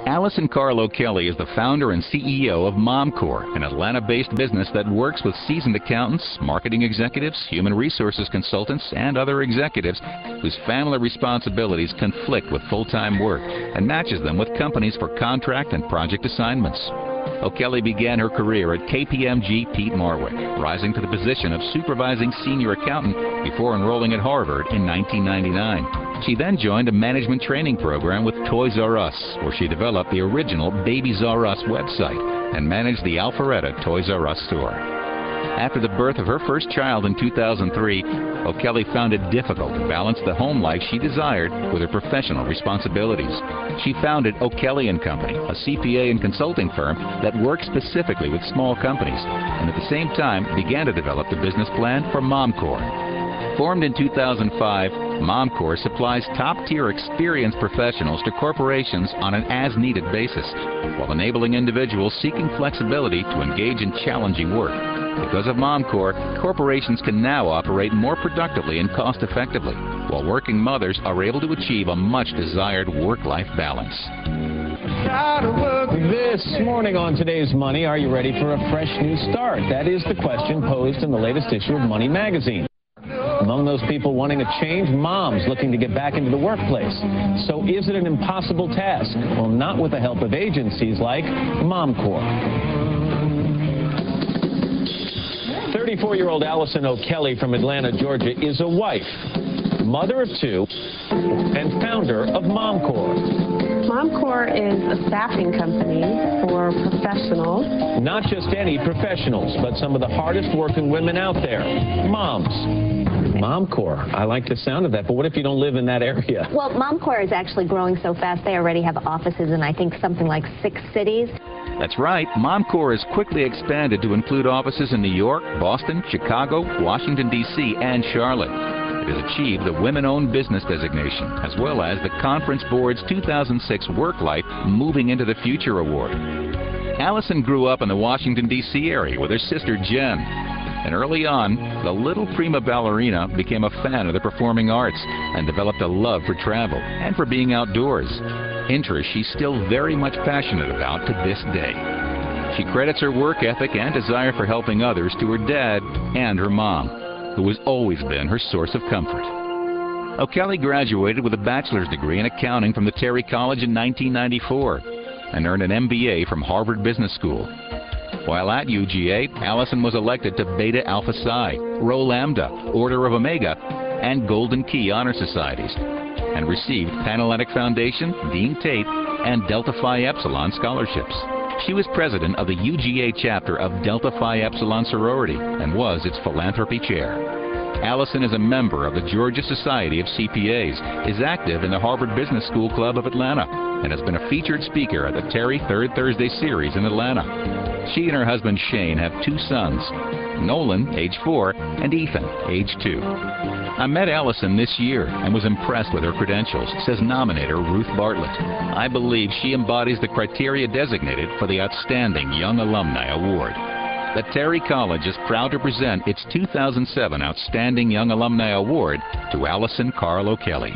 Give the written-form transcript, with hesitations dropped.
Allison Carl O'Kelly is the founder and CEO of MomCore, an Atlanta-based business that works with seasoned accountants, marketing executives, human resources consultants, and other executives whose family responsibilities conflict with full-time work and matches them with companies for contract and project assignments. O'Kelly began her career at KPMG Pete Marwick, rising to the position of supervising senior accountant before enrolling at Harvard in 1999. She then joined a management training program with Toys R Us, where she developed the original Babies R Us website and managed the Alpharetta Toys R Us store. After the birth of her first child in 2003, O'Kelly found it difficult to balance the home life she desired with her professional responsibilities. She founded O'Kelly & Company, a CPA and consulting firm that works specifically with small companies, and at the same time began to develop the business plan for MomCore. Formed in 2005, MomCore supplies top-tier experienced professionals to corporations on an as-needed basis, while enabling individuals seeking flexibility to engage in challenging work. Because of MomCore, corporations can now operate more productively and cost-effectively, while working mothers are able to achieve a much-desired work-life balance. This morning on Today's Money, are you ready for a fresh new start? That is the question posed in the latest issue of Money Magazine. Among those people wanting a change, moms looking to get back into the workplace. So is it an impossible task? Well, not with the help of agencies like MomCore. 34-year-old Allison O'Kelly from Atlanta, Georgia, is a wife, mother of two, and founder of MomCore. MomCore is a staffing company for professionals. Not just any professionals, but some of the hardest working women out there, moms. MomCore, I like the sound of that, but what if you don't live in that area? Well, MomCore is actually growing so fast, they already have offices in, I think, something like 6 cities. That's right, MomCore has quickly expanded to include offices in New York, Boston, Chicago, Washington, D.C., and Charlotte. It has achieved the Women-Owned Business designation, as well as the Conference Board's 2006 Work Life Moving into the Future Award. Allison grew up in the Washington, D.C. area with her sister Jen. And early on, the little prima ballerina became a fan of the performing arts and developed a love for travel and for being outdoors, interests she's still very much passionate about to this day. She credits her work ethic and desire for helping others to her dad and her mom, who has always been her source of comfort. O'Kelly graduated with a bachelor's degree in accounting from the Terry College in 1994 and earned an MBA from Harvard Business School. While at UGA, Allison was elected to Beta Alpha Psi, Rho Lambda, Order of Omega, and Golden Key Honor Societies, and received Panhellenic Foundation, Dean Tate, and Delta Phi Epsilon scholarships. She was president of the UGA chapter of Delta Phi Epsilon sorority and was its philanthropy chair. Allison is a member of the Georgia Society of CPAs, is active in the Harvard Business School Club of Atlanta, and has been a featured speaker at the Terry Third Thursday series in Atlanta. She and her husband Shane have 2 sons, Nolan, age 4, and Ethan, age 2. I met Allison this year and was impressed with her credentials, says nominator Ruth Bartlett. I believe she embodies the criteria designated for the Outstanding Young Alumni Award. The Terry College is proud to present its 2007 Outstanding Young Alumni Award to Allison Carl O'Kelly.